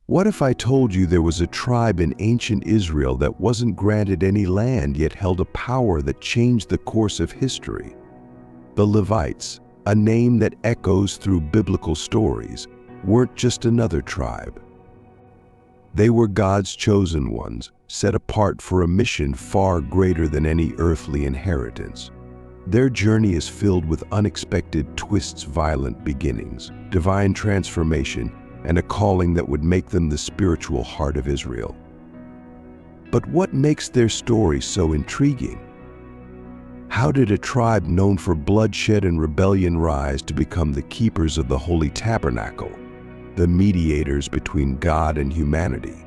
What if I told you there was a tribe in ancient Israel that wasn't granted any land yet held a power that changed the course of history? The Levites, a name that echoes through biblical stories, weren't just another tribe. They were God's chosen ones, set apart for a mission far greater than any earthly inheritance. Their journey is filled with unexpected twists, violent beginnings, divine transformation, and a calling that would make them the spiritual heart of Israel. But what makes their story so intriguing? How did a tribe known for bloodshed and rebellion rise to become the keepers of the Holy Tabernacle, the mediators between God and humanity?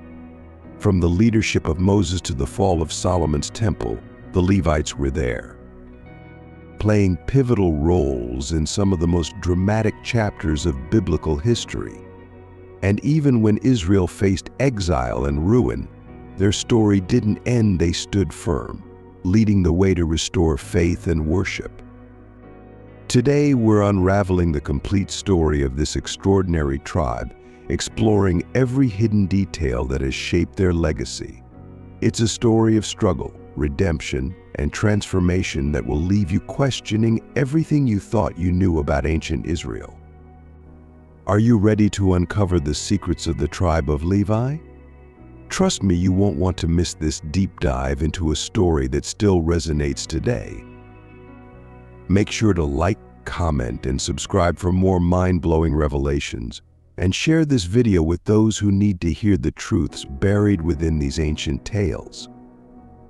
From the leadership of Moses to the fall of Solomon's temple, the Levites were there, playing pivotal roles in some of the most dramatic chapters of biblical history. And even when Israel faced exile and ruin, their story didn't end. They stood firm, leading the way to restore faith and worship. Today, we're unraveling the complete story of this extraordinary tribe, exploring every hidden detail that has shaped their legacy. It's a story of struggle, redemption, and transformation that will leave you questioning everything you thought you knew about ancient Israel. Are you ready to uncover the secrets of the tribe of Levi? Trust me, you won't want to miss this deep dive into a story that still resonates today. Make sure to like, comment, and subscribe for more mind-blowing revelations, and share this video with those who need to hear the truths buried within these ancient tales.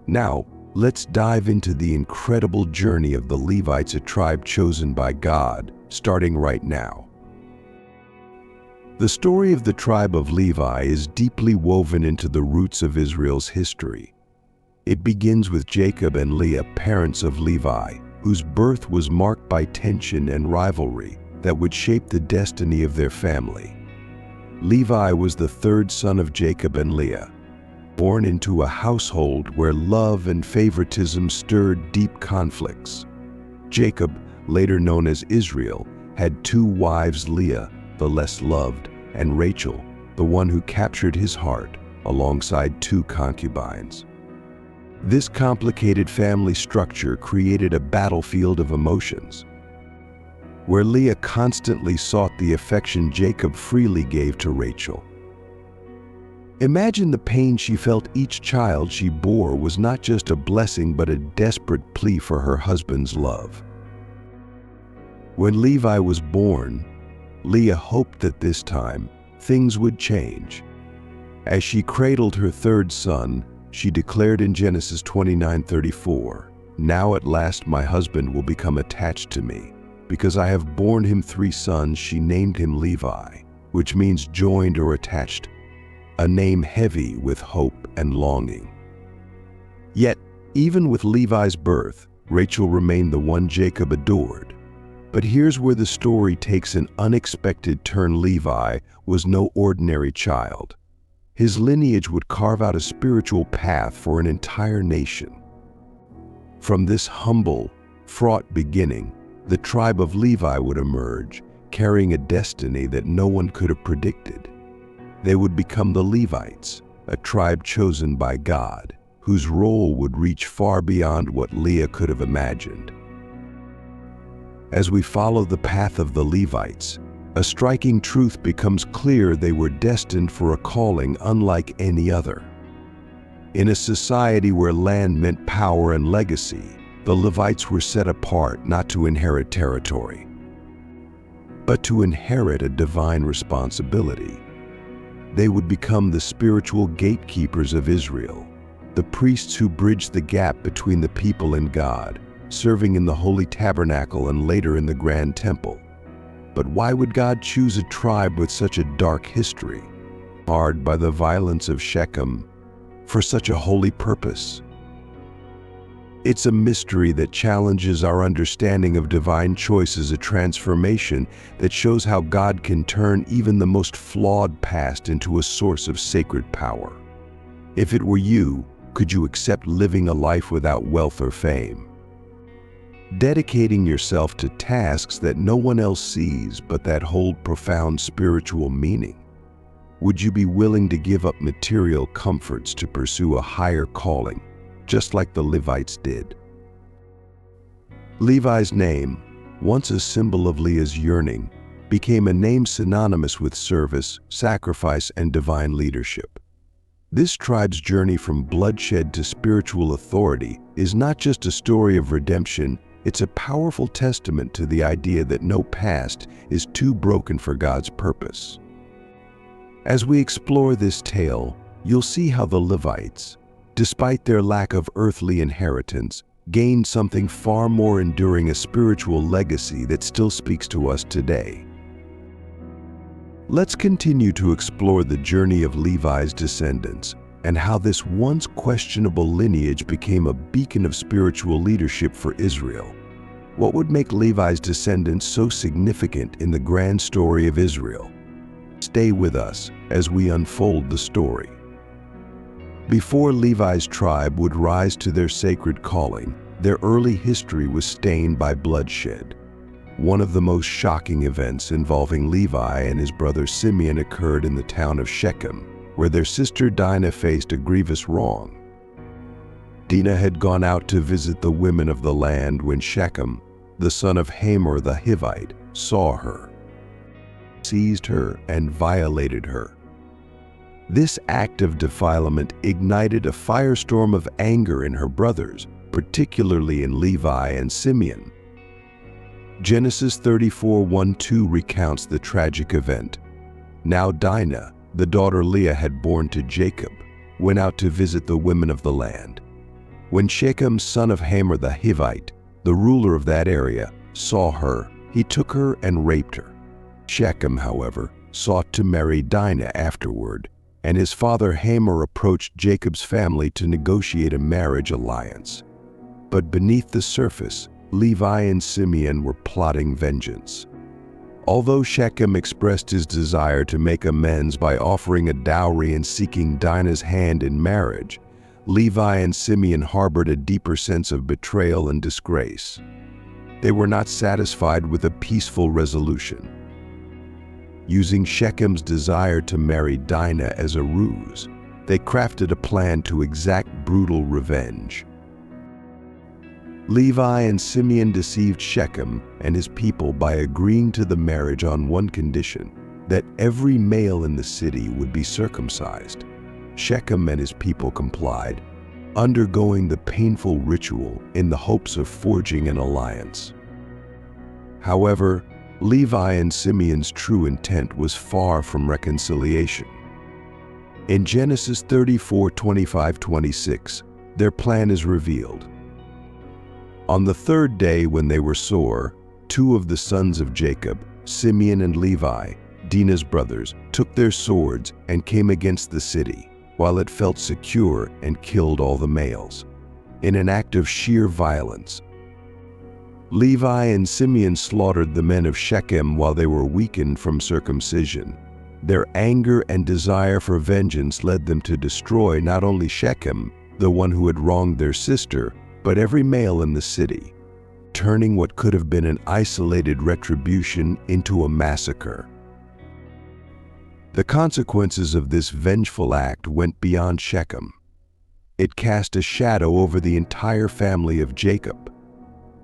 Now, let's dive into the incredible journey of the Levites, a tribe chosen by God, starting right now. The story of the tribe of Levi is deeply woven into the roots of Israel's history. It begins with Jacob and Leah, parents of Levi, whose birth was marked by tension and rivalry that would shape the destiny of their family. Levi was the third son of Jacob and Leah, born into a household where love and favoritism stirred deep conflicts. Jacob, later known as Israel, had two wives, Leah, the less loved, and Rachel, the one who captured his heart, alongside two concubines. This complicated family structure created a battlefield of emotions, where Leah constantly sought the affection Jacob freely gave to Rachel. Imagine the pain she felt. Each child she bore was not just a blessing but a desperate plea for her husband's love. When Levi was born, Leah hoped that this time things would change. As she cradled her third son, she declared in Genesis 29:34, "Now at last my husband will become attached to me. Because I have borne him 3 sons, she named him Levi," which means joined or attached, a name heavy with hope and longing. Yet, even with Levi's birth, Rachel remained the one Jacob adored. But here's where the story takes an unexpected turn. Levi was no ordinary child. His lineage would carve out a spiritual path for an entire nation. From this humble, fraught beginning, the tribe of Levi would emerge, carrying a destiny that no one could have predicted. They would become the Levites, a tribe chosen by God, whose role would reach far beyond what Leah could have imagined. As we follow the path of the Levites, a striking truth becomes clear: they were destined for a calling unlike any other. In a society where land meant power and legacy, the Levites were set apart not to inherit territory, but to inherit a divine responsibility. They would become the spiritual gatekeepers of Israel, the priests who bridged the gap between the people and God, serving in the Holy Tabernacle and later in the Grand Temple. But why would God choose a tribe with such a dark history, marred by the violence of Shechem, for such a holy purpose? It's a mystery that challenges our understanding of divine choices, a transformation that shows how God can turn even the most flawed past into a source of sacred power. If it were you, could you accept living a life without wealth or fame, dedicating yourself to tasks that no one else sees but that hold profound spiritual meaning? Would you be willing to give up material comforts to pursue a higher calling, just like the Levites did? Levi's name, once a symbol of Leah's yearning, became a name synonymous with service, sacrifice, and divine leadership. This tribe's journey from bloodshed to spiritual authority is not just a story of redemption, it's a powerful testament to the idea that no past is too broken for God's purpose. As we explore this tale, you'll see how the Levites, despite their lack of earthly inheritance, gained something far more enduring, a spiritual legacy that still speaks to us today. Let's continue to explore the journey of Levi's descendants and how this once questionable lineage became a beacon of spiritual leadership for Israel. What would make Levi's descendants so significant in the grand story of Israel? Stay with us as we unfold the story. Before Levi's tribe would rise to their sacred calling, their early history was stained by bloodshed. One of the most shocking events involving Levi and his brother Simeon occurred in the town of Shechem, where their sister Dinah faced a grievous wrong. Dinah had gone out to visit the women of the land when Shechem, the son of Hamor the Hivite, saw her, seized her, and violated her. This act of defilement ignited a firestorm of anger in her brothers, particularly in Levi and Simeon. Genesis 34:1-2 recounts the tragic event. Now Dinah, the daughter Leah had borne to Jacob, went out to visit the women of the land. When Shechem, son of Hamor the Hivite, the ruler of that area, saw her, he took her and raped her. Shechem, however, sought to marry Dinah afterward, and his father Hamor approached Jacob's family to negotiate a marriage alliance. But beneath the surface, Levi and Simeon were plotting vengeance. Although Shechem expressed his desire to make amends by offering a dowry and seeking Dinah's hand in marriage, Levi and Simeon harbored a deeper sense of betrayal and disgrace. They were not satisfied with a peaceful resolution. Using Shechem's desire to marry Dinah as a ruse, they crafted a plan to exact brutal revenge. Levi and Simeon deceived Shechem and his people by agreeing to the marriage on one condition, that every male in the city would be circumcised. Shechem and his people complied, undergoing the painful ritual in the hopes of forging an alliance. However, Levi and Simeon's true intent was far from reconciliation. In Genesis 34:25-26, their plan is revealed. On the third day when they were sore, two of the sons of Jacob, Simeon and Levi, Dinah's brothers, took their swords and came against the city, while it felt secure, and killed all the males. In an act of sheer violence, Levi and Simeon slaughtered the men of Shechem while they were weakened from circumcision. Their anger and desire for vengeance led them to destroy not only Shechem, the one who had wronged their sister, but every male in the city, turning what could have been an isolated retribution into a massacre. The consequences of this vengeful act went beyond Shechem. It cast a shadow over the entire family of Jacob.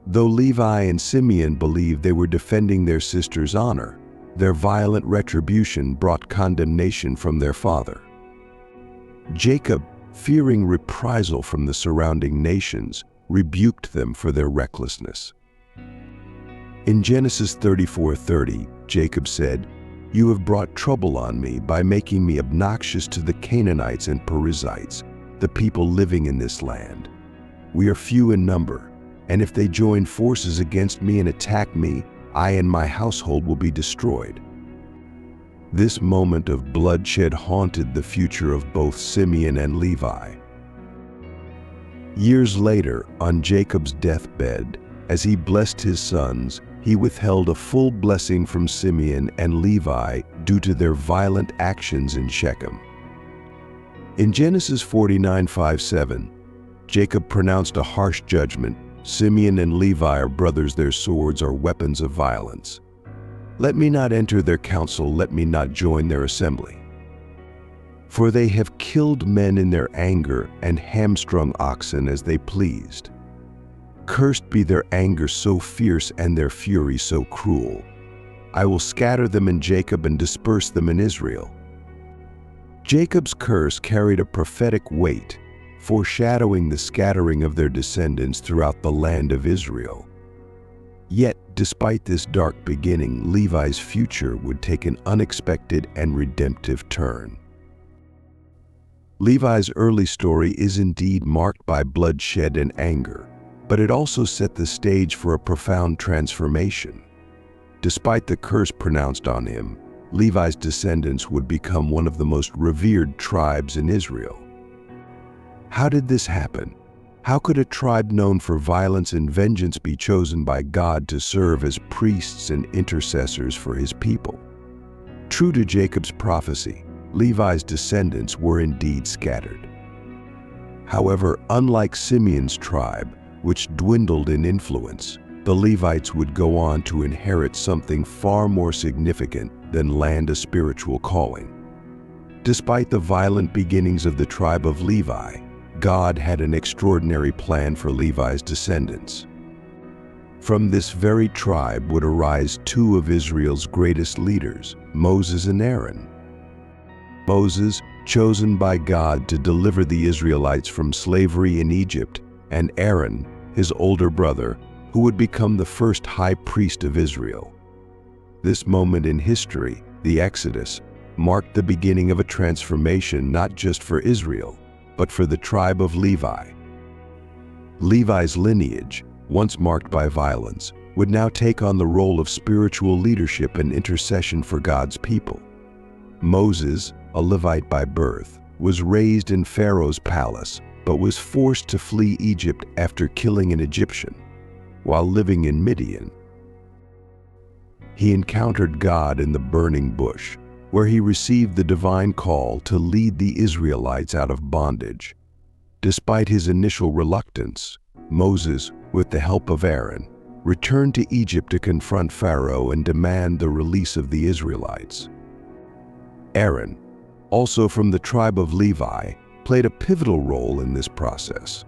Though Levi and Simeon believed they were defending their sister's honor, their violent retribution brought condemnation from their father. Jacob, fearing reprisal from the surrounding nations, rebuked them for their recklessness. In Genesis 34:30, Jacob said, "You have brought trouble on me by making me obnoxious to the Canaanites and Perizzites, the people living in this land. We are few in number, and if they join forces against me and attack me, I and my household will be destroyed." This moment of bloodshed haunted the future of both Simeon and Levi. Years later, on Jacob's deathbed, as he blessed his sons, he withheld a full blessing from Simeon and Levi due to their violent actions in Shechem. In Genesis 49:5-7, Jacob pronounced a harsh judgment. "Simeon and Levi are brothers, their swords are weapons of violence. Let me not enter their council, let me not join their assembly." For they have killed men in their anger and hamstrung oxen as they pleased. Cursed be their anger so fierce and their fury so cruel. I will scatter them in Jacob and disperse them in Israel. Jacob's curse carried a prophetic weight, foreshadowing the scattering of their descendants throughout the land of Israel. Yet, despite this dark beginning, Levi's future would take an unexpected and redemptive turn. Levi's early story is indeed marked by bloodshed and anger, but it also set the stage for a profound transformation. Despite the curse pronounced on him, Levi's descendants would become one of the most revered tribes in Israel. How did this happen? How could a tribe known for violence and vengeance be chosen by God to serve as priests and intercessors for his people? True to Jacob's prophecy, Levi's descendants were indeed scattered. However, unlike Simeon's tribe, which dwindled in influence, the Levites would go on to inherit something far more significant than land, a spiritual calling. Despite the violent beginnings of the tribe of Levi, God had an extraordinary plan for Levi's descendants. From this very tribe would arise two of Israel's greatest leaders, Moses and Aaron. Moses, chosen by God to deliver the Israelites from slavery in Egypt, and Aaron, his older brother, who would become the first high priest of Israel. This moment in history, the Exodus, marked the beginning of a transformation not just for Israel, but for the tribe of Levi. Levi's lineage, once marked by violence, would now take on the role of spiritual leadership and intercession for God's people. Moses, a Levite by birth, was raised in Pharaoh's palace, but was forced to flee Egypt after killing an Egyptian. While living in Midian, he encountered God in the burning bush, where he received the divine call to lead the Israelites out of bondage. Despite his initial reluctance, Moses, with the help of Aaron, returned to Egypt to confront Pharaoh and demand the release of the Israelites. Aaron, also from the tribe of Levi, played a pivotal role in this process.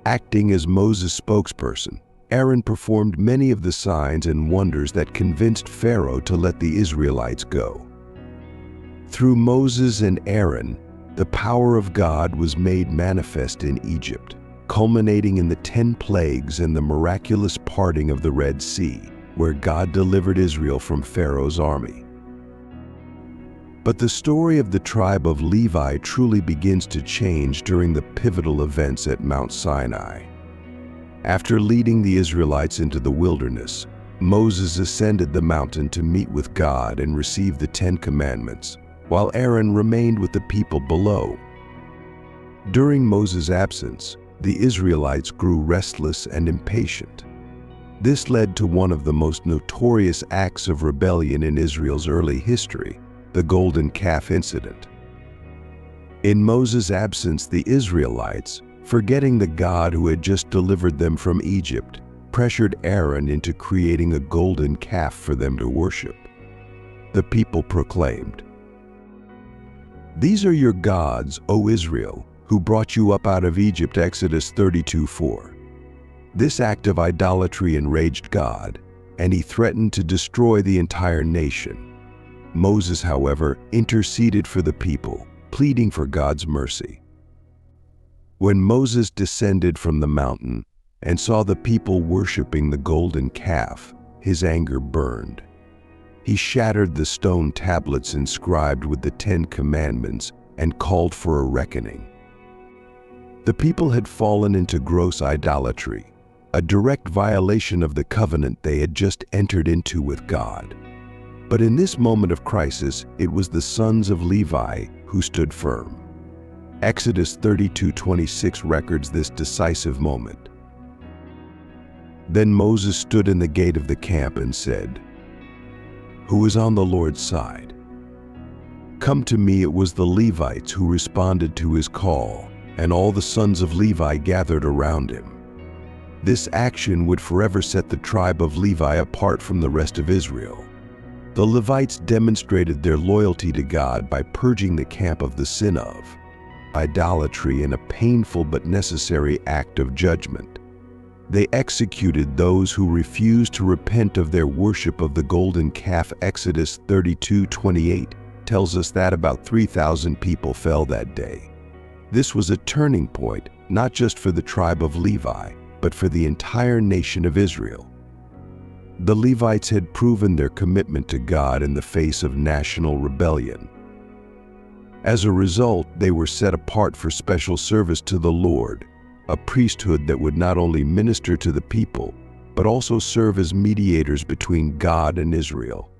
Acting as Moses' spokesperson, Aaron performed many of the signs and wonders that convinced Pharaoh to let the Israelites go. Through Moses and Aaron, the power of God was made manifest in Egypt, culminating in the 10 plagues and the miraculous parting of the Red Sea, where God delivered Israel from Pharaoh's army. But the story of the tribe of Levi truly begins to change during the pivotal events at Mount Sinai. After leading the Israelites into the wilderness, Moses ascended the mountain to meet with God and receive the 10 Commandments, while Aaron remained with the people below. During Moses' absence, the Israelites grew restless and impatient. This led to one of the most notorious acts of rebellion in Israel's early history, the Golden Calf Incident. In Moses' absence, the Israelites, forgetting the God who had just delivered them from Egypt, pressured Aaron into creating a golden calf for them to worship. The people proclaimed, "These are your gods, O Israel, who brought you up out of Egypt." Exodus 32:4. This act of idolatry enraged God, and he threatened to destroy the entire nation. Moses, however, interceded for the people, pleading for God's mercy. When Moses descended from the mountain and saw the people worshiping the golden calf, his anger burned. He shattered the stone tablets inscribed with the 10 Commandments and called for a reckoning. The people had fallen into gross idolatry, a direct violation of the covenant they had just entered into with God. But in this moment of crisis, it was the sons of Levi who stood firm. Exodus 32:26 records this decisive moment. Then Moses stood in the gate of the camp and said, "Who is on the Lord's side? Come to me." It was the Levites who responded to his call, and all the sons of Levi gathered around him. This action would forever set the tribe of Levi apart from the rest of Israel. The Levites demonstrated their loyalty to God by purging the camp of the sin of idolatry in a painful but necessary act of judgment. They executed those who refused to repent of their worship of the golden calf. Exodus 32:28 tells us that about 3,000 people fell that day. This was a turning point, not just for the tribe of Levi, but for the entire nation of Israel. The Levites had proven their commitment to God in the face of national rebellion. As a result, they were set apart for special service to the Lord, a priesthood that would not only minister to the people, but also serve as mediators between God and Israel.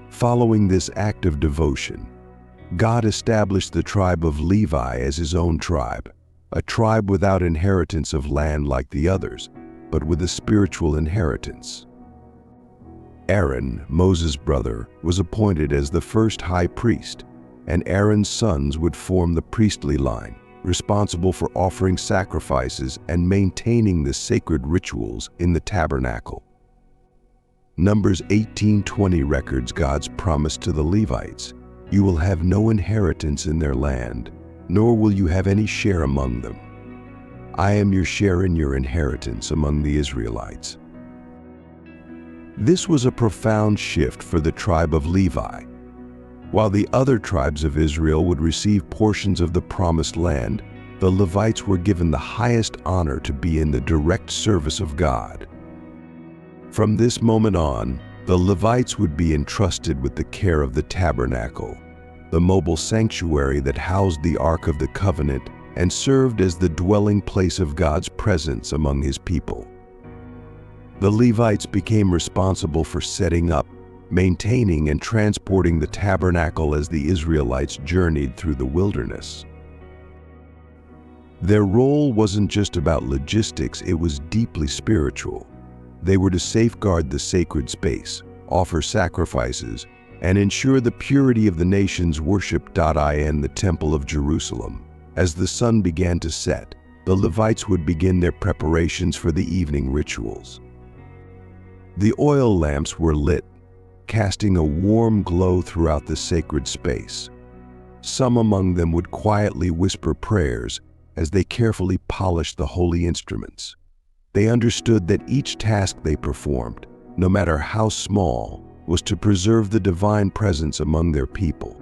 Following this act of devotion, God established the tribe of Levi as his own tribe, a tribe without inheritance of land like the others, but with a spiritual inheritance. Aaron, Moses' brother, was appointed as the first high priest, and Aaron's sons would form the priestly line, responsible for offering sacrifices and maintaining the sacred rituals in the tabernacle. Numbers 18:20 records God's promise to the Levites: "You will have no inheritance in their land, nor will you have any share among them. I am your share in your inheritance among the Israelites." This was a profound shift for the tribe of Levi. While the other tribes of Israel would receive portions of the promised land, the Levites were given the highest honor to be in the direct service of God. From this moment on, the Levites would be entrusted with the care of the tabernacle, the mobile sanctuary that housed the Ark of the Covenant and served as the dwelling place of God's presence among his people. The Levites became responsible for setting up, maintaining, and transporting the tabernacle as the Israelites journeyed through the wilderness. Their role wasn't just about logistics, it was deeply spiritual. They were to safeguard the sacred space, offer sacrifices, and ensure the purity of the nation's worship. In the Temple of Jerusalem, as the sun began to set, the Levites would begin their preparations for the evening rituals. The oil lamps were lit, casting a warm glow throughout the sacred space. Some among them would quietly whisper prayers as they carefully polished the holy instruments. They understood that each task they performed, no matter how small, was to preserve the divine presence among their people.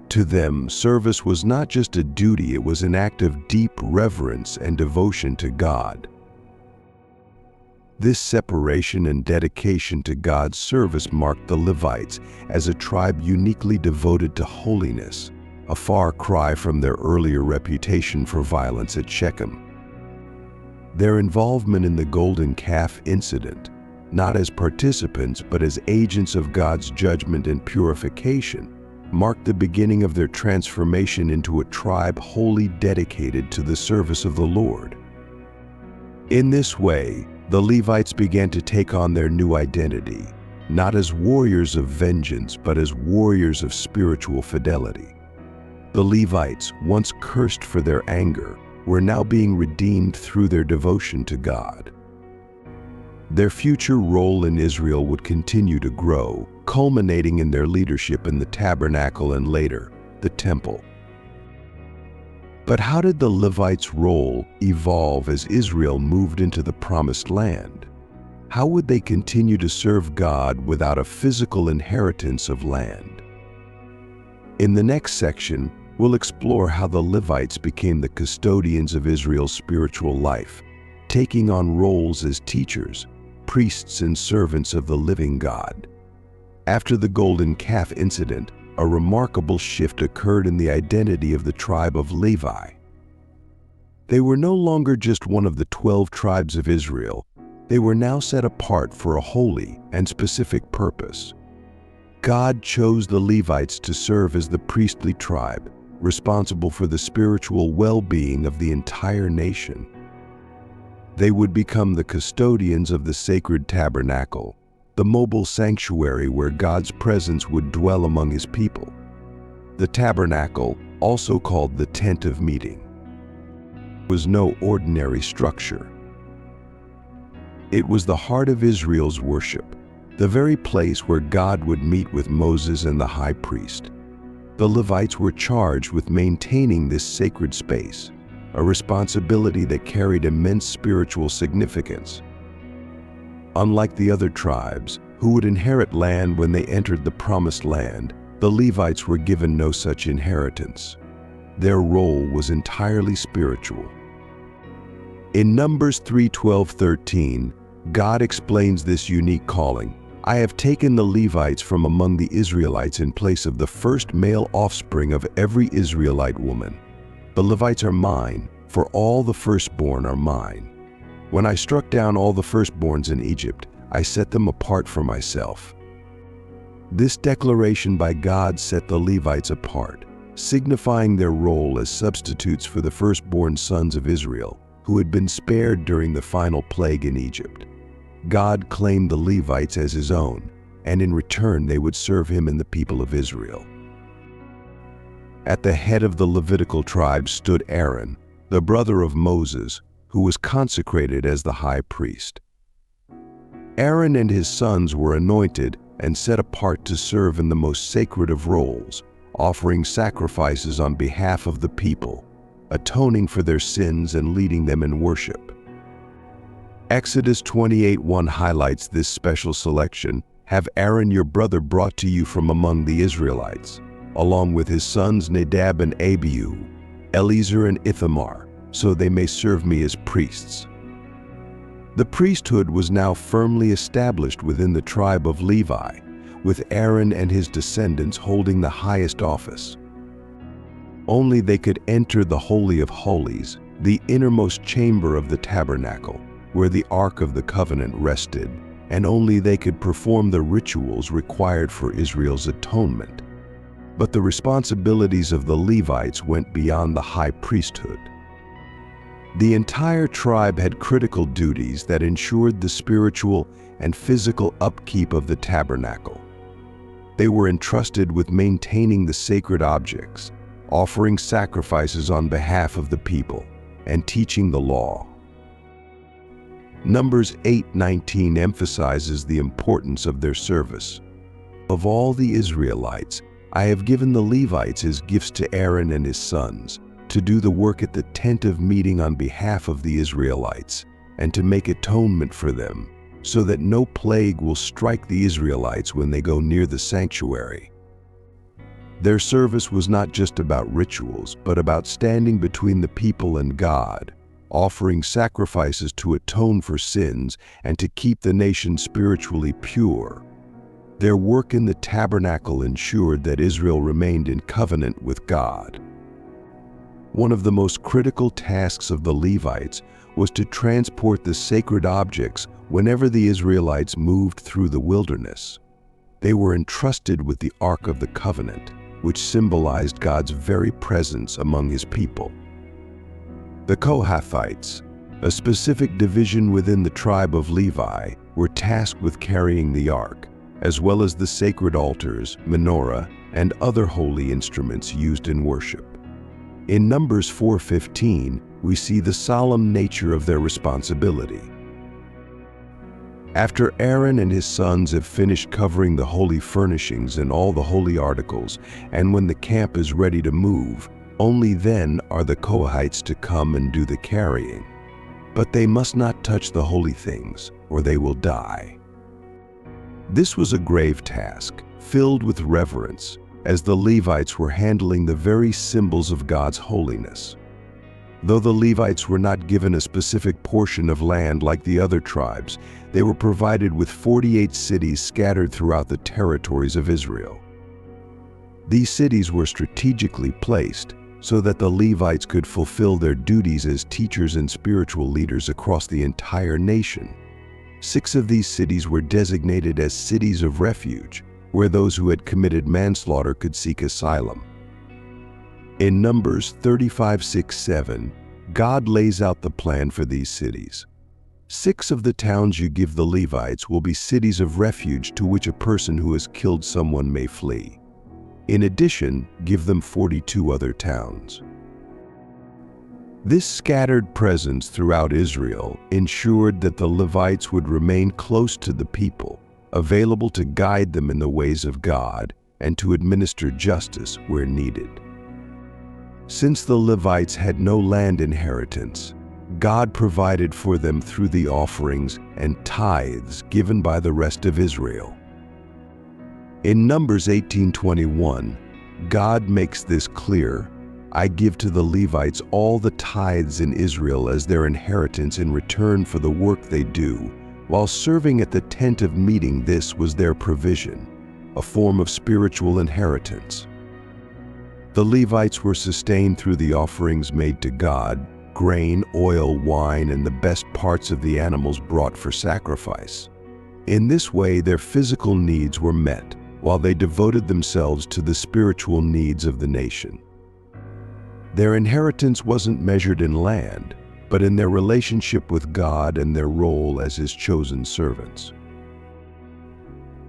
To them, service was not just a duty, it was an act of deep reverence and devotion to God. This separation and dedication to God's service marked the Levites as a tribe uniquely devoted to holiness, a far cry from their earlier reputation for violence at Shechem. Their involvement in the golden calf incident, not as participants but as agents of God's judgment and purification, marked the beginning of their transformation into a tribe wholly dedicated to the service of the Lord. In this way, the Levites began to take on their new identity, not as warriors of vengeance, but as warriors of spiritual fidelity. The Levites, once cursed for their anger, were now being redeemed through their devotion to God. Their future role in Israel would continue to grow, culminating in their leadership in the tabernacle and later, the temple. But how did the Levites' role evolve as Israel moved into the Promised Land? How would they continue to serve God without a physical inheritance of land? In the next section, we'll explore how the Levites became the custodians of Israel's spiritual life, taking on roles as teachers, priests, and servants of the living God. After the golden calf incident, a remarkable shift occurred in the identity of the tribe of Levi. They were no longer just one of the 12 tribes of Israel. They were now set apart for a holy and specific purpose. God chose the Levites to serve as the priestly tribe, responsible for the spiritual well-being of the entire nation. They would become the custodians of the sacred tabernacle, the mobile sanctuary where God's presence would dwell among his people. The tabernacle, also called the tent of meeting, was no ordinary structure. It was the heart of Israel's worship, the very place where God would meet with Moses and the high priest. The Levites were charged with maintaining this sacred space, a responsibility that carried immense spiritual significance. Unlike the other tribes, who would inherit land when they entered the Promised Land, the Levites were given no such inheritance. Their role was entirely spiritual. In Numbers 3:12-13, God explains this unique calling. I have taken the Levites from among the Israelites in place of the first male offspring of every Israelite woman. The Levites are mine, for all the firstborn are mine. When I struck down all the firstborns in Egypt, I set them apart for myself. This declaration by God set the Levites apart, signifying their role as substitutes for the firstborn sons of Israel, who had been spared during the final plague in Egypt. God claimed the Levites as his own, and in return they would serve him and the people of Israel. At the head of the Levitical tribes stood Aaron, the brother of Moses, who was consecrated as the high priest. Aaron and his sons were anointed and set apart to serve in the most sacred of roles, offering sacrifices on behalf of the people, atoning for their sins and leading them in worship. Exodus 28:1 highlights this special selection. Have Aaron your brother brought to you from among the Israelites, along with his sons Nadab and Abihu, Eleazar and Ithamar, so they may serve me as priests. The priesthood was now firmly established within the tribe of Levi, with Aaron and his descendants holding the highest office. Only they could enter the Holy of Holies, the innermost chamber of the tabernacle, where the Ark of the Covenant rested, and only they could perform the rituals required for Israel's atonement. But the responsibilities of the Levites went beyond the high priesthood. The entire tribe had critical duties that ensured the spiritual and physical upkeep of the tabernacle. They were entrusted with maintaining the sacred objects, offering sacrifices on behalf of the people, and teaching the law. Numbers 8:19 emphasizes the importance of their service. Of all the Israelites, I have given the Levites as gifts to Aaron and his sons, to do the work at the tent of meeting on behalf of the Israelites, and to make atonement for them, so that no plague will strike the Israelites when they go near the sanctuary. Their service was not just about rituals, but about standing between the people and God, offering sacrifices to atone for sins and to keep the nation spiritually pure. Their work in the tabernacle ensured that Israel remained in covenant with God. One of the most critical tasks of the Levites was to transport the sacred objects whenever the Israelites moved through the wilderness. They were entrusted with the Ark of the Covenant, which symbolized God's very presence among his people. The Kohathites, a specific division within the tribe of Levi, were tasked with carrying the Ark, as well as the sacred altars, menorah, and other holy instruments used in worship. In Numbers 4:15, we see the solemn nature of their responsibility. After Aaron and his sons have finished covering the holy furnishings and all the holy articles, and when the camp is ready to move, only then are the Kohathites to come and do the carrying. But they must not touch the holy things, or they will die. This was a grave task, filled with reverence, as the Levites were handling the very symbols of God's holiness. Though the Levites were not given a specific portion of land like the other tribes, they were provided with 48 cities scattered throughout the territories of Israel. These cities were strategically placed so that the Levites could fulfill their duties as teachers and spiritual leaders across the entire nation. 6 of these cities were designated as cities of refuge, where those who had committed manslaughter could seek asylum. In Numbers 35:6-7, God lays out the plan for these cities. 6 of the towns you give the Levites will be cities of refuge to which a person who has killed someone may flee. In addition, give them 42 other towns. This scattered presence throughout Israel ensured that the Levites would remain close to the people, available to guide them in the ways of God and to administer justice where needed. Since the Levites had no land inheritance, God provided for them through the offerings and tithes given by the rest of Israel. In Numbers 18:21, God makes this clear: "I give to the Levites all the tithes in Israel as their inheritance in return for the work they do, while serving at the tent of meeting. This was their provision, a form of spiritual inheritance." The Levites were sustained through the offerings made to God: grain, oil, wine, and the best parts of the animals brought for sacrifice. In this way, their physical needs were met, while they devoted themselves to the spiritual needs of the nation. Their inheritance wasn't measured in land, but in their relationship with God and their role as His chosen servants.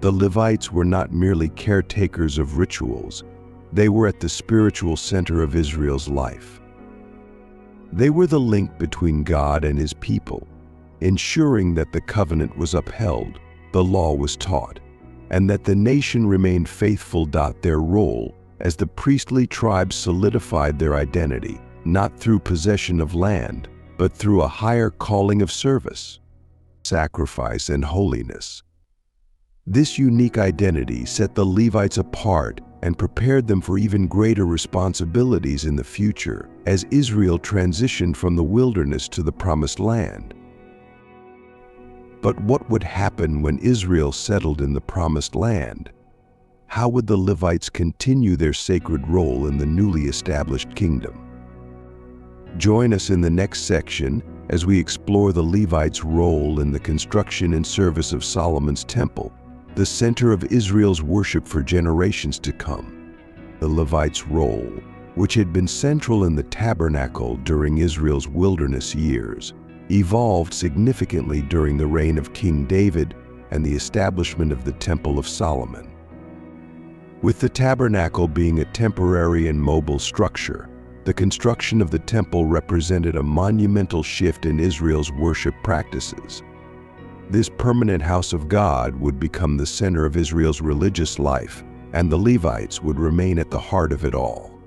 The Levites were not merely caretakers of rituals, they were at the spiritual center of Israel's life. They were the link between God and His people, ensuring that the covenant was upheld, the law was taught, and that the nation remained faithful. Their role as the priestly tribes solidified their identity, not through possession of land, but through a higher calling of service, sacrifice, and holiness. This unique identity set the Levites apart and prepared them for even greater responsibilities in the future as Israel transitioned from the wilderness to the Promised Land. But what would happen when Israel settled in the Promised Land? How would the Levites continue their sacred role in the newly established kingdom? Join us in the next section as we explore the Levites' role in the construction and service of Solomon's temple, the center of Israel's worship for generations to come. The Levites' role, which had been central in the Tabernacle during Israel's wilderness years, evolved significantly during the reign of King David and the establishment of the Temple of Solomon. With the Tabernacle being a temporary and mobile structure, the construction of the temple represented a monumental shift in Israel's worship practices. This permanent house of God would become the center of Israel's religious life, and the Levites would remain at the heart of it all.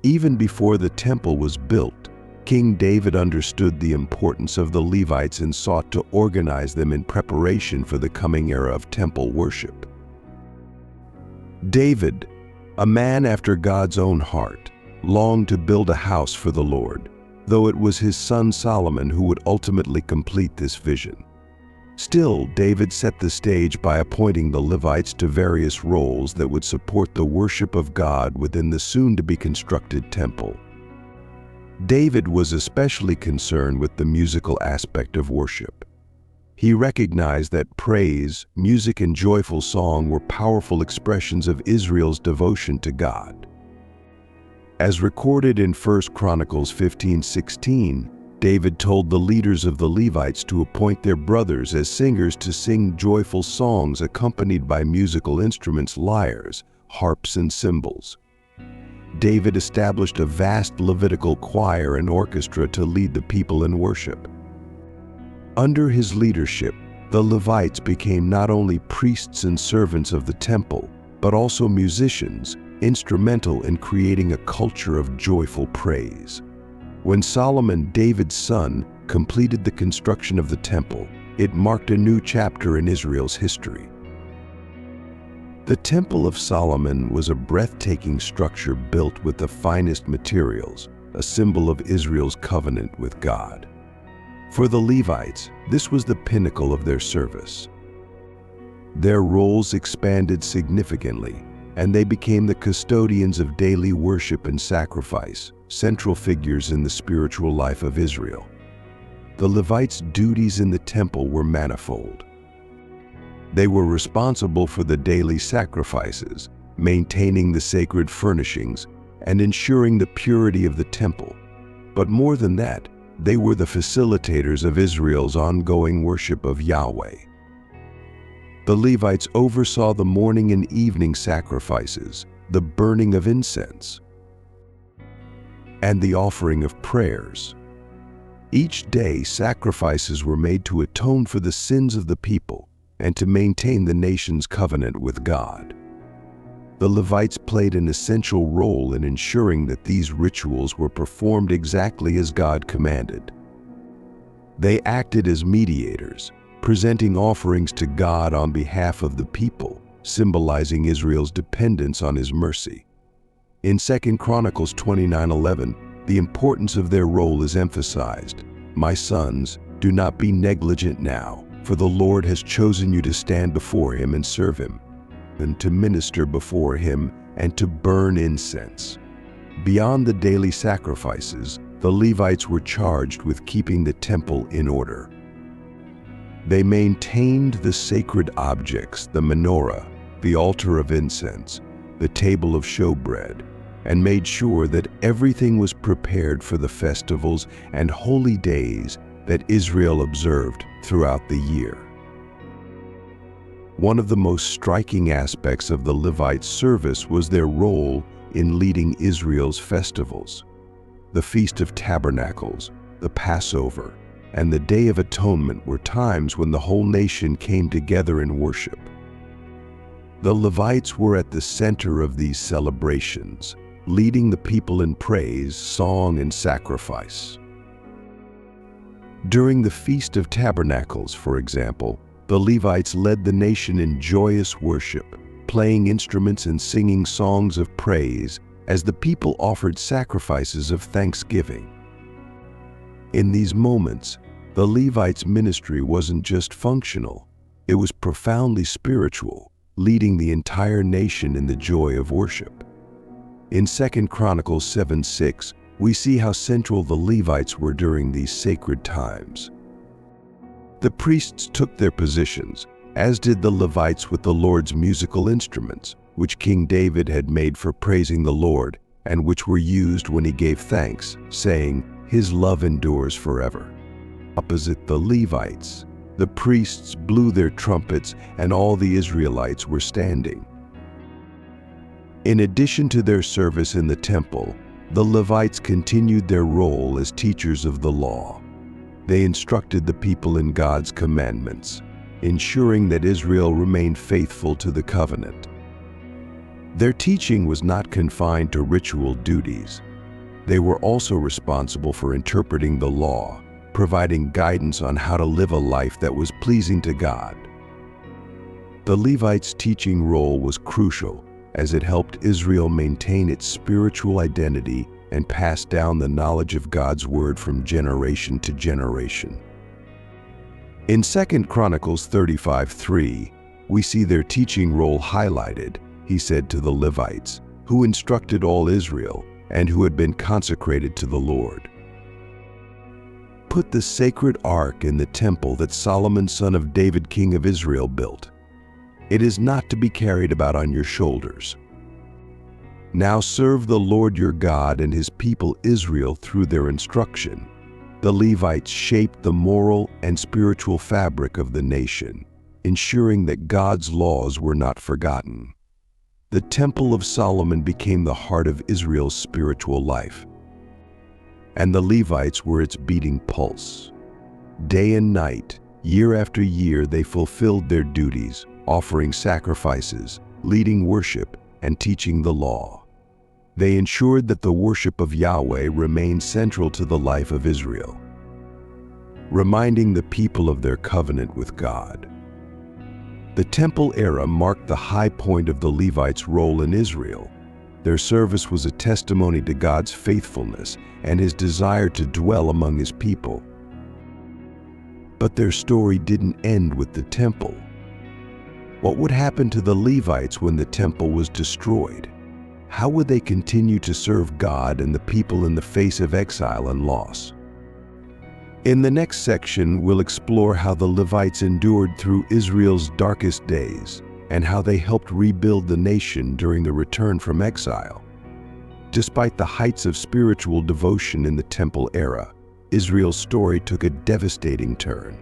Even before the temple was built, King David understood the importance of the Levites and sought to organize them in preparation for the coming era of temple worship. David, a man after God's own heart, longed to build a house for the Lord, though it was his son Solomon who would ultimately complete this vision. Still, David set the stage by appointing the Levites to various roles that would support the worship of God within the soon-to-be constructed temple. David was especially concerned with the musical aspect of worship. He recognized that praise, music, and joyful song were powerful expressions of Israel's devotion to God. As recorded in 1 Chronicles 15:16, David told the leaders of the Levites to appoint their brothers as singers to sing joyful songs accompanied by musical instruments, lyres, harps, and cymbals. David established a vast Levitical choir and orchestra to lead the people in worship. Under his leadership, the Levites became not only priests and servants of the temple, but also musicians, instrumental in creating a culture of joyful praise. When Solomon, David's son, completed the construction of the temple, it marked a new chapter in Israel's history. The Temple of Solomon was a breathtaking structure built with the finest materials, a symbol of Israel's covenant with God. For the Levites, this was the pinnacle of their service. Their roles expanded significantly, and they became the custodians of daily worship and sacrifice, central figures in the spiritual life of Israel. The Levites' duties in the temple were manifold. They were responsible for the daily sacrifices, maintaining the sacred furnishings, and ensuring the purity of the temple. But more than that, they were the facilitators of Israel's ongoing worship of Yahweh. The Levites oversaw the morning and evening sacrifices, the burning of incense, and the offering of prayers. Each day, sacrifices were made to atone for the sins of the people, and to maintain the nation's covenant with God. The Levites played an essential role in ensuring that these rituals were performed exactly as God commanded. They acted as mediators, presenting offerings to God on behalf of the people, symbolizing Israel's dependence on His mercy. In 2 Chronicles 29:11, the importance of their role is emphasized. "My sons, do not be negligent now, for the Lord has chosen you to stand before Him and serve Him, and to minister before Him and to burn incense." Beyond the daily sacrifices, the Levites were charged with keeping the temple in order. They maintained the sacred objects, the menorah, the altar of incense, the table of showbread, and made sure that everything was prepared for the festivals and holy days that Israel observed throughout the year. One of the most striking aspects of the Levites' service was their role in leading Israel's festivals. The Feast of Tabernacles, the Passover, and the Day of Atonement were times when the whole nation came together in worship. The Levites were at the center of these celebrations, leading the people in praise, song, and sacrifice. During the Feast of Tabernacles, for example, the Levites led the nation in joyous worship, playing instruments and singing songs of praise as the people offered sacrifices of thanksgiving. In these moments, the Levites' ministry wasn't just functional, it was profoundly spiritual, leading the entire nation in the joy of worship. In 2 Chronicles 7:6, we see how central the Levites were during these sacred times. The priests took their positions, as did the Levites with the Lord's musical instruments, which King David had made for praising the Lord, and which were used when he gave thanks, saying, "His love endures forever." Opposite the Levites, the priests blew their trumpets, and all the Israelites were standing. In addition to their service in the temple, the Levites continued their role as teachers of the law. They instructed the people in God's commandments, ensuring that Israel remained faithful to the covenant. Their teaching was not confined to ritual duties. They were also responsible for interpreting the law, providing guidance on how to live a life that was pleasing to God. The Levites' teaching role was crucial, as it helped Israel maintain its spiritual identity and pass down the knowledge of God's word from generation to generation. In 2 Chronicles 35:3, we see their teaching role highlighted. He said to the Levites, who instructed all Israel and who had been consecrated to the Lord, "Put the sacred ark in the temple that Solomon son of David king of Israel built. It is not to be carried about on your shoulders. Now serve the Lord your God and His people Israel through their instruction." The Levites shaped the moral and spiritual fabric of the nation, ensuring that God's laws were not forgotten. The Temple of Solomon became the heart of Israel's spiritual life, and the Levites were its beating pulse. Day and night, year after year, they fulfilled their duties, offering sacrifices, leading worship, and teaching the law. They ensured that the worship of Yahweh remained central to the life of Israel, reminding the people of their covenant with God. The Temple era marked the high point of the Levites' role in Israel. Their service was a testimony to God's faithfulness and His desire to dwell among His people. But their story didn't end with the temple. What would happen to the Levites when the temple was destroyed? How would they continue to serve God and the people in the face of exile and loss? In the next section, we'll explore how the Levites endured through Israel's darkest days and how they helped rebuild the nation during the return from exile. Despite the heights of spiritual devotion in the temple era, Israel's story took a devastating turn.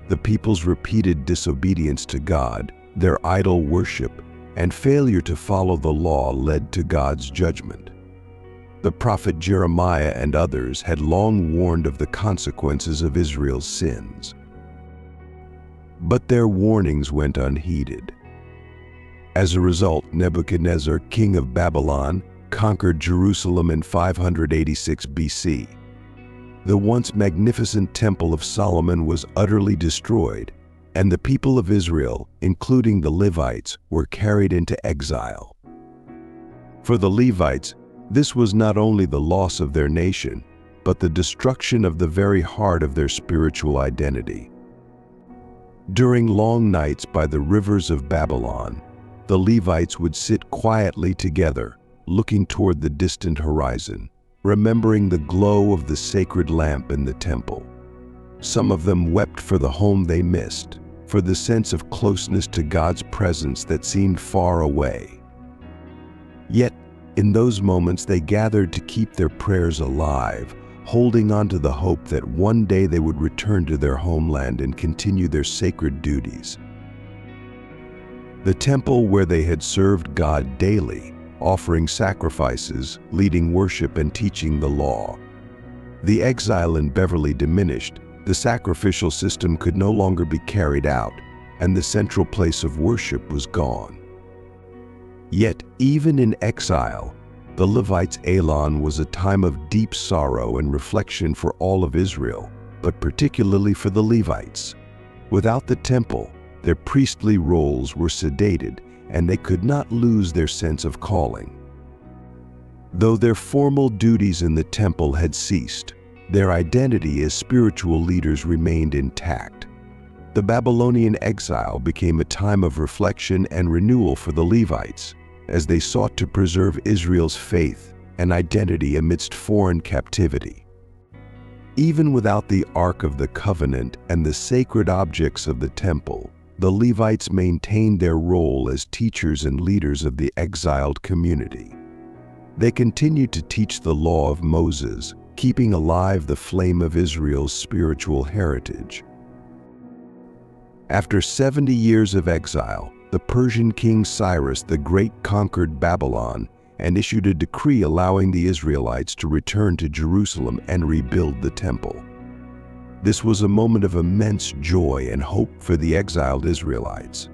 The people's repeated disobedience to God, their idol worship, and failure to follow the law led to God's judgment. The prophet Jeremiah and others had long warned of the consequences of Israel's sins. But their warnings went unheeded. As a result, Nebuchadnezzar, king of Babylon, conquered Jerusalem in 586 BC. The once magnificent Temple of Solomon was utterly destroyed, and the people of Israel, including the Levites, were carried into exile. For the Levites, this was not only the loss of their nation, but the destruction of the very heart of their spiritual identity. During long nights by the rivers of Babylon, the Levites would sit quietly together, looking toward the distant horizon, remembering the glow of the sacred lamp in the temple. Some of them wept for the home they missed, for the sense of closeness to God's presence that seemed far away. Yet, in those moments they gathered to keep their prayers alive, holding on to the hope that one day they would return to their homeland and continue their sacred duties. The temple where they had served God daily, offering sacrifices, leading worship, and teaching the law. The exile in Beverly diminished, the sacrificial system could no longer be carried out, and the central place of worship was gone. Yet, even in exile, the Levites' Elon was a time of deep sorrow and reflection for all of Israel, but particularly for the Levites. Without the temple, their priestly roles were sedated, and they could not lose their sense of calling. Though their formal duties in the temple had ceased, their identity as spiritual leaders remained intact. The Babylonian exile became a time of reflection and renewal for the Levites, as they sought to preserve Israel's faith and identity amidst foreign captivity. Even without the Ark of the Covenant and the sacred objects of the temple, the Levites maintained their role as teachers and leaders of the exiled community. They continued to teach the law of Moses, keeping alive the flame of Israel's spiritual heritage. After 70 years of exile, the Persian king Cyrus the Great conquered Babylon and issued a decree allowing the Israelites to return to Jerusalem and rebuild the temple. This was a moment of immense joy and hope for the exiled Israelites.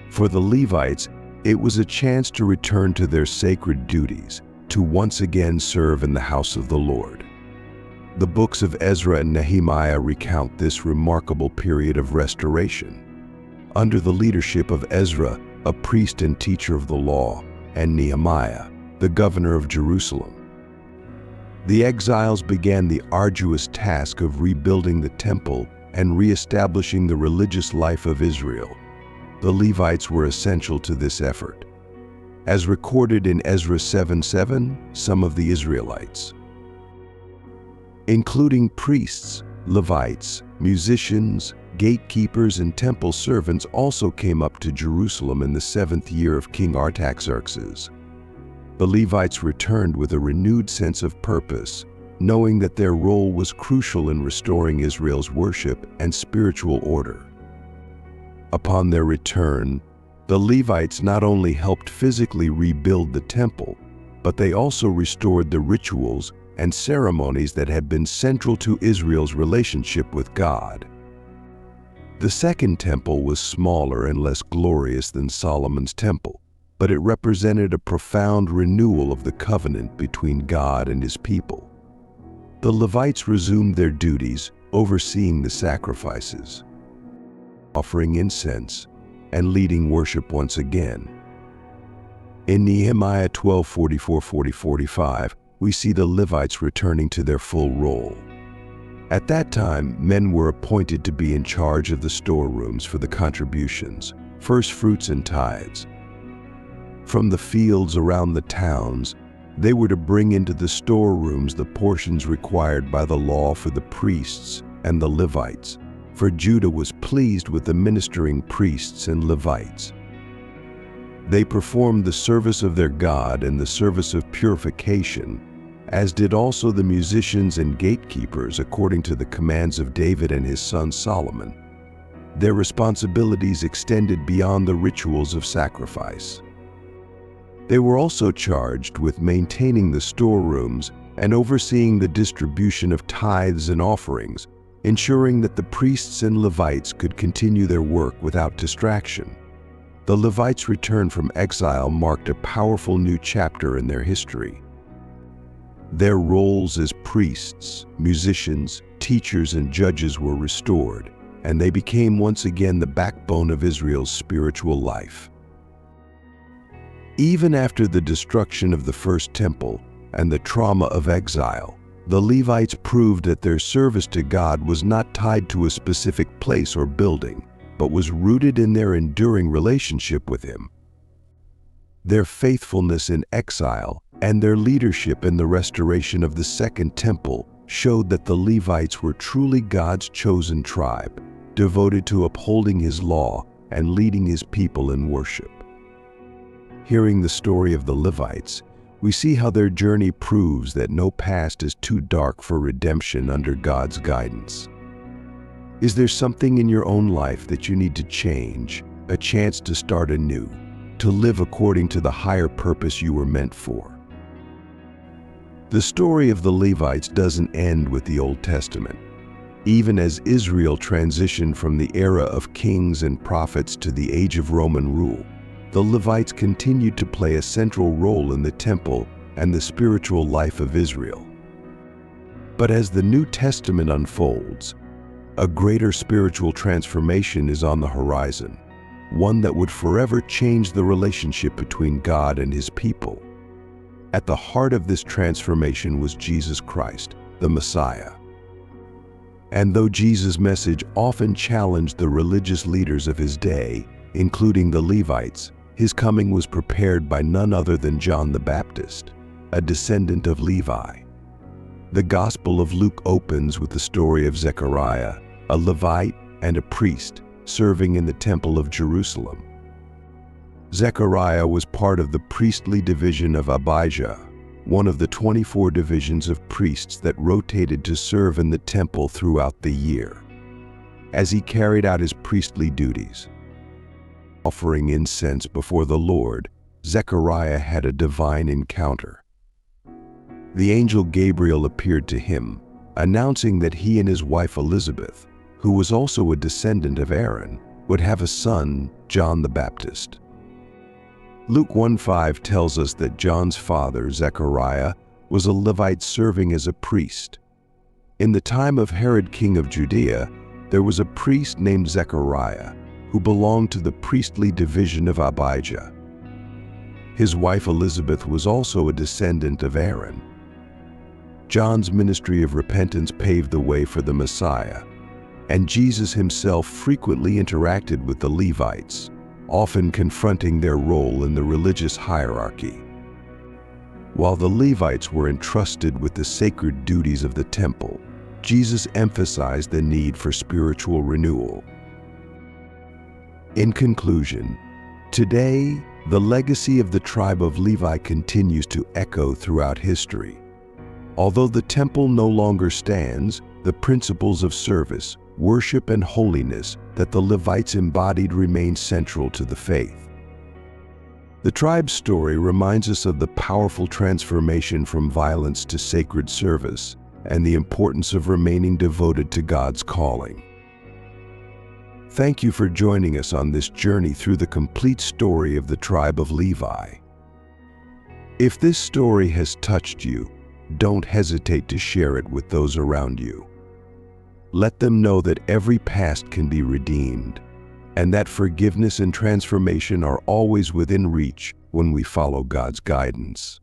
For the Levites, it was a chance to return to their sacred duties, to once again serve in the house of the Lord. The books of Ezra and Nehemiah recount this remarkable period of restoration. Under the leadership of Ezra, a priest and teacher of the law, and Nehemiah, the governor of Jerusalem, the exiles began the arduous task of rebuilding the temple and re-establishing the religious life of Israel. The Levites were essential to this effort. As recorded in Ezra 7:7, some of the Israelites, including priests, Levites, musicians, gatekeepers, and temple servants, also came up to Jerusalem in the 7th year of King Artaxerxes. The Levites returned with a renewed sense of purpose, knowing that their role was crucial in restoring Israel's worship and spiritual order. Upon their return, the Levites not only helped physically rebuild the temple, but they also restored the rituals and ceremonies that had been central to Israel's relationship with God. The second temple was smaller and less glorious than Solomon's temple, but it represented a profound renewal of the covenant between God and his people. The Levites resumed their duties, overseeing the sacrifices, offering incense, and leading worship once again. In Nehemiah 12:44-45, we see the Levites returning to their full role. At that time, men were appointed to be in charge of the storerooms for the contributions, first fruits and tithes. From the fields around the towns, they were to bring into the storerooms the portions required by the law for the priests and the Levites, for Judah was pleased with the ministering priests and Levites. They performed the service of their God and the service of purification, as did also the musicians and gatekeepers according to the commands of David and his son Solomon. Their responsibilities extended beyond the rituals of sacrifice. They were also charged with maintaining the storerooms and overseeing the distribution of tithes and offerings, ensuring that the priests and Levites could continue their work without distraction. The Levites' return from exile marked a powerful new chapter in their history. Their roles as priests, musicians, teachers, and judges were restored, and they became once again the backbone of Israel's spiritual life. Even after the destruction of the First Temple and the trauma of exile, the Levites proved that their service to God was not tied to a specific place or building, but was rooted in their enduring relationship with Him. Their faithfulness in exile and their leadership in the restoration of the Second Temple showed that the Levites were truly God's chosen tribe, devoted to upholding His law and leading His people in worship. Hearing the story of the Levites, we see how their journey proves that no past is too dark for redemption under God's guidance. Is there something in your own life that you need to change, a chance to start anew, to live according to the higher purpose you were meant for? The story of the Levites doesn't end with the Old Testament. Even as Israel transitioned from the era of kings and prophets to the age of Roman rule, the Levites continued to play a central role in the temple and the spiritual life of Israel. But as the New Testament unfolds, a greater spiritual transformation is on the horizon, one that would forever change the relationship between God and His people. At the heart of this transformation was Jesus Christ, the Messiah. And though Jesus' message often challenged the religious leaders of His day, including the Levites, His coming was prepared by none other than John the Baptist, a descendant of Levi. The Gospel of Luke opens with the story of Zechariah, a Levite and a priest, serving in the Temple of Jerusalem. Zechariah was part of the priestly division of Abijah, one of the 24 divisions of priests that rotated to serve in the temple throughout the year. As he carried out his priestly duties, offering incense before the Lord, Zechariah had a divine encounter. The angel Gabriel appeared to him, announcing that he and his wife Elizabeth, who was also a descendant of Aaron, would have a son, John the Baptist. Luke 1:5 tells us that John's father, Zechariah, was a Levite serving as a priest. In the time of Herod, king of Judea, there was a priest named Zechariah, who belonged to the priestly division of Abijah. His wife Elizabeth was also a descendant of Aaron. John's ministry of repentance paved the way for the Messiah, and Jesus himself frequently interacted with the Levites, often confronting their role in the religious hierarchy. While the Levites were entrusted with the sacred duties of the temple, Jesus emphasized the need for spiritual renewal. In conclusion, today, the legacy of the tribe of Levi continues to echo throughout history. Although the temple no longer stands, the principles of service, worship, and holiness that the Levites embodied remain central to the faith. The tribe's story reminds us of the powerful transformation from violence to sacred service and the importance of remaining devoted to God's calling. Thank you for joining us on this journey through the complete story of the tribe of Levi. If this story has touched you, don't hesitate to share it with those around you. Let them know that every past can be redeemed, and that forgiveness and transformation are always within reach when we follow God's guidance.